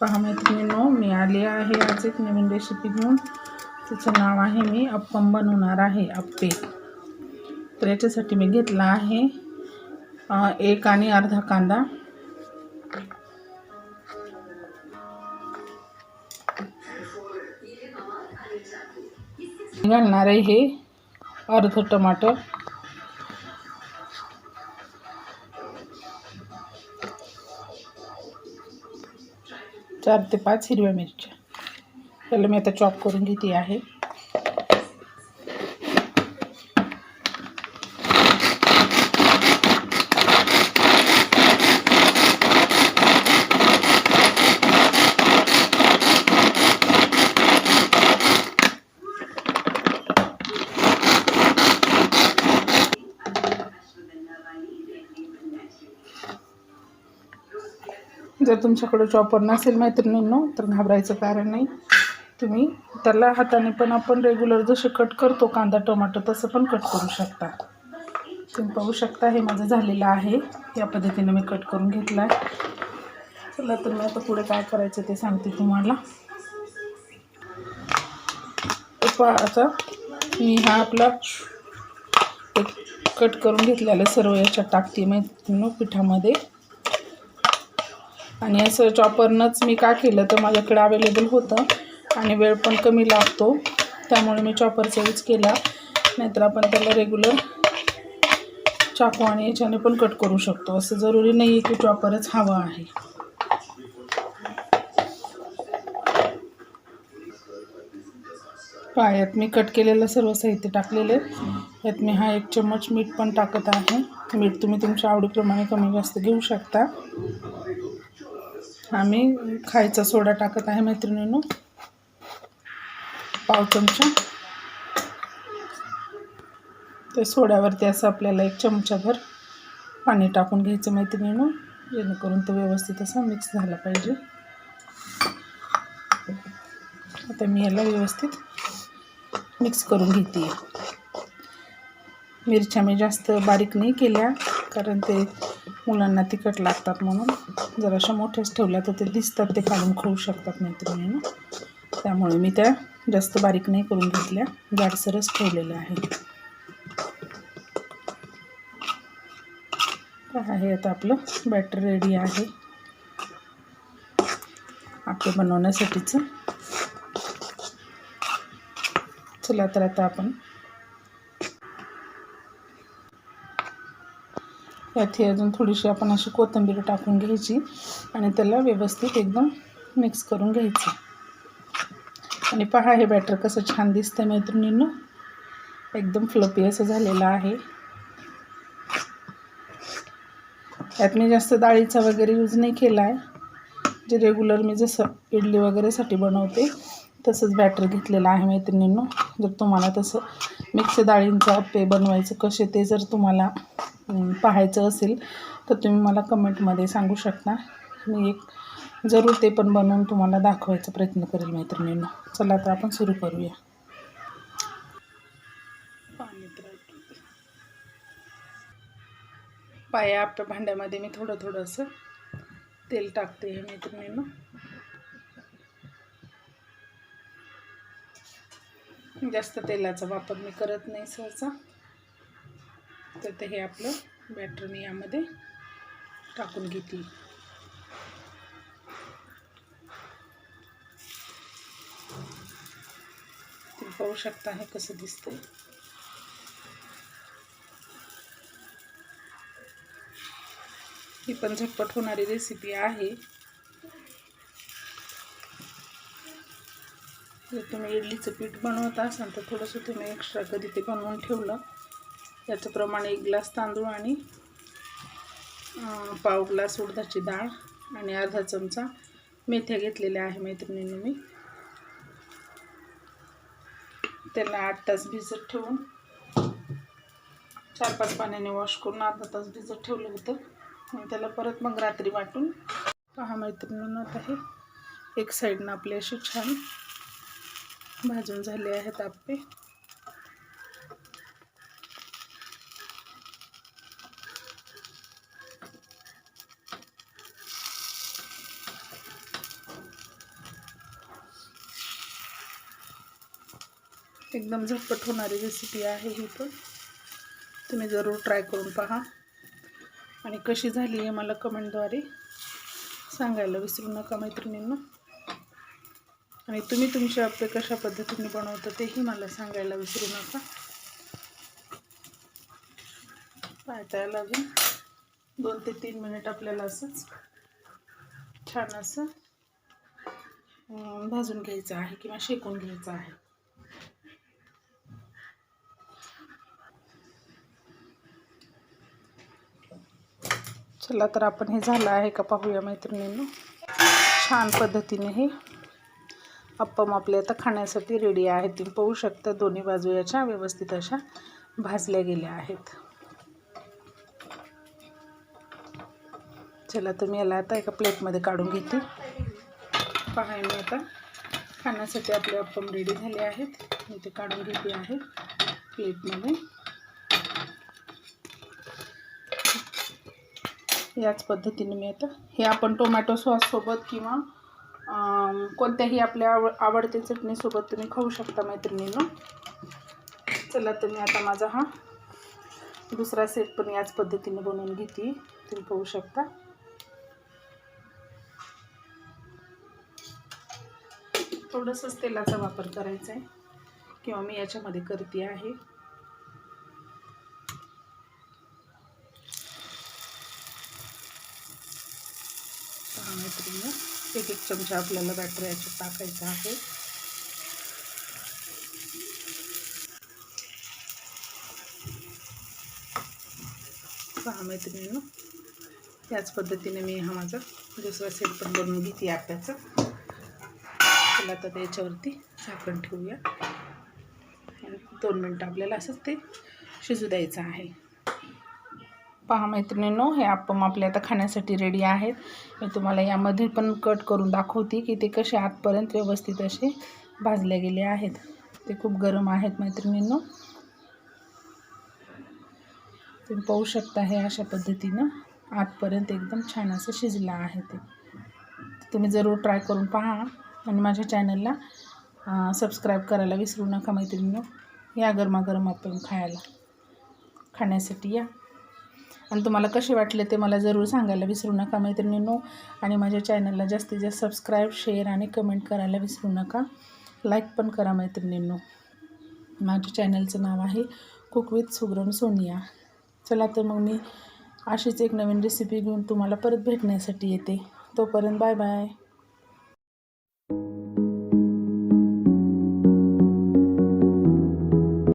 पहा मैत्रिणींनो, मी आले आहे आज एक नवीन रेसिपी घेऊन. तिचं नाव आहे मी अप्पम बनवणार आहे, अप्पे. तर याच्यासाठी मी घेतला आहे 1 आणि अर्धा कांदा, घालणार आहे हे अर्ध टमाटर, चार ते 5 हिरव्या मिरच्या. त्याला मी आता चॉप करून घेते आहे. जर तुमच्याकडे चॉपर नसेल मैत्रिणींनो तर घाबरायचं कारण नाही. तुम्ही त्याला हाताने पण आपण रेग्युलर जसे कट करतो कांदा टोमॅटो तसं पण कट करू शकता. तुम्ही पाहू शकता हे माझं झालेलं आहे. या पद्धतीने मी कट करून घेतला आहे. चला तर मी आता पुढे काय करायचं ते सांगते तुम्हाला. आता मी हा आपला कट करून घेतलेला सर्व याच्यात टाकते मैत्रिणींनो पिठामध्ये. आणि असं चॉपरनंच मी का केलं तर माझ्याकडे अवेलेबल होतं आणि वेळ पण कमी लागतो, त्यामुळे मी चॉपरचा यूज केला. नाहीतर आपण त्याला रेग्युलर चाकू आणि याच्याने पण कट करू शकतो. असं जरुरी नाही आहे की चॉपरच हवा आहे. यात मी कट केलेलं सर्व साहित्य टाकलेले. यात मी 1 चम्मच मीठ पण टाकत आहे. मीठ तुम्ही तुमच्या आवडीप्रमाणे कमी जास्त घेऊ शकता. आम्ही खायचा सोडा टाकत आहे मैत्रिणींनो, 1/2 चमचा. ते सोड्यावरती असं आपल्याला 1 चमचाभर पाणी टाकून घ्यायचं मैत्रिणींनो, जेणेकरून तो व्यवस्थित असा मिक्स झाला पाहिजे. आता मी याला व्यवस्थित मिक्स करून घेते. मिरच्या मी जास्त बारीक नाही केल्या कारण ते मुलांना तिखट लागतात, म्हणून जराशा मोठ्याच ठेवल्या तर ते दिसतात, ते काढून खाऊ शकतात मैत्रिणींनो. त्यामुळे मी त्या जास्त बारीक नाही करून घेतल्या, जाडसरच ठेवलेल्या आहेत. आहे आता आपलं बॅटर रेडी आहे आप्पे बनवण्यासाठीचं. चला तर आता आपण यात अजून थोडीशी आपण अशी कोथिंबीर टाकून घ्यायची आणि त्याला व्यवस्थित एकदम मिक्स करून घ्यायचं. आणि पहा हे बॅटर कसं छान दिसतंय मैत्रिणींनो, एकदम फ्लफी असं झालेलं आहे. यात मी जास्त डाळीचा वगैरे यूज नाही केला आहे. जे रेग्युलर मी जसं इडली वगैरेसाठी बनवते तसंच बॅटर घेतलेलं आहे मैत्रिणींनो. जर तुम्हाला तसं मिक्स डाळींचं अप्पे बनवायचं कसे ते जर तुम्हाला पाहायचं असेल तर तुम्ही मला कमेंटमध्ये सांगू शकता. मी जरूर ते पण बनवून तुम्हाला दाखवायचा प्रयत्न करेल मैत्रिणींनो. चला तर आपण सुरू करूया. पाया आपल्या भांड्यामध्ये मी थोडं असं तेल टाकते हे मैत्रिणींनो. जास्त तेलाचा वापर मी करत नाही सहसा. तर हे आपलं बॅटर मी यामध्ये टाकून घेते. तुम्ही पाहू शकता हे कसं दिसतंय. ही पण झटपट होणारी रेसिपी आहे. जर तुम्ही इडलीचं पीठ बनवत असाल तर थोडंसं तुम्ही एक्स्ट्रा कधी ते बनवून ठेवलं. याचं प्रमाण 1 ग्लास तांदूळ आणि 1/2 ग्लास उडदाची डाळ आणि अर्धा चमचा मेथ्या घेतलेल्या आहे मैत्रिणींनी. मी त्याला 8 तास भिजत ठेवून 4-5 पाण्याने वॉश करून अर्धा तास भिजत ठेवलं होतं. आणि त्याला परत मग रात्री वाटून पहा मैत्रिणींनो, आता हे एक साईडनं आपले असे छान भाजून झाले आहेत आप्पे. एकदम झटपट होणारी रेसिपी आहे ही पण. तुम्ही जरूर ट्राय करून पहा आणि कशी झाली आहे मला कमेंटद्वारे सांगायला विसरू नका मैत्रिणींनो. आणि तुम्ही तुमचे आप्पे कशा पद्धतीने बनवता तेही मला सांगायला विसरू नका. पाहता लागेल 2 ते 3 मिनिट आपल्याला असंच छान असं भाजून घ्यायचं आहे किंवा शेकून घ्यायचं आहे. चला तर आपण हे झालं आहे का पाहूया मैत्रिणींनो. छान पद्धतीने हे अप्पम आपले आता खाण्यासाठी रेडी आहेत. तुम्ही पाहू शकता दोन्ही बाजू याच्या व्यवस्थित अशा भाजल्या गेल्या आहेत. चला तर मी याला आता एका प्लेटमध्ये काढून घेते. पहा मी आता खाण्यासाठी आपले अप्पम रेडी झाले आहेत. मी ते काढून घेते आहे प्लेटमध्ये. याच पद्धतीने मी आता हे आपण टोमॅटो सॉससोबत किंवा कोणत्याही आपल्या आवडते चटणीसोबत तुम्ही खाऊ शकता मैत्रिणींनो. चला तर मी आता माझा हा दुसरा सेट पण याच पद्धतीने बनवून घेते. तुम्ही पाहू शकता. थोडंसंच तेलाचा वापर करायचा आहे किंवा मी याच्यामध्ये करते आहे. मैत्रिणींनो 1 चमचा आपल्याला बॅटर याच्यात टाकायचं आहे. पहा मैत्रिणींनो याच पद्धतीने मी हा माझा दुसरा सेट पण बनवून घेते आप्याचा. चला तर याच्यावरती झाकण ठेवूया आणि 2 मिनटं आपल्याला असंच ते शिजू द्यायचं आहे. पहा मैत्रिणींनो हे अप्पम आपले आता खाण्यासाठी रेडी आहेत. मी तुम्हाला यामध्ये पण कट करून दाखवते की ते कसे आतपर्यंत व्यवस्थित असे भाजले गेले आहेत. ते खूप गरम आहेत मैत्रिणींनो. तुम्ही पाहू शकता हे अशा पद्धतीनं आतपर्यंत एकदम छान असं शिजलं आहे. ते तुम्ही जरूर ट्राय करून पहा आणि माझ्या चॅनलला सबस्क्राईब करायला विसरू नका मैत्रिणींनो. या गरमागरम अप्पम खाण्यासाठी या. आणि तुम्हाला कसे वाटले ते मला जरूर सांगायला विसरू नका मैत्रिणींनो. आणि माझ्या चॅनलला जास्तीत जास्त सबस्क्राईब, शेअर आणि कमेंट करायला विसरू नका. लाईक पण करा मैत्रिणींनो. माझ्या चॅनलचं नाव आहे कुक विथ सुगरण सोनिया. चला तर मग मी अशीच एक नवीन रेसिपी घेऊन तुम्हाला परत भेटण्यासाठी येते. तोपर्यंत बाय बाय.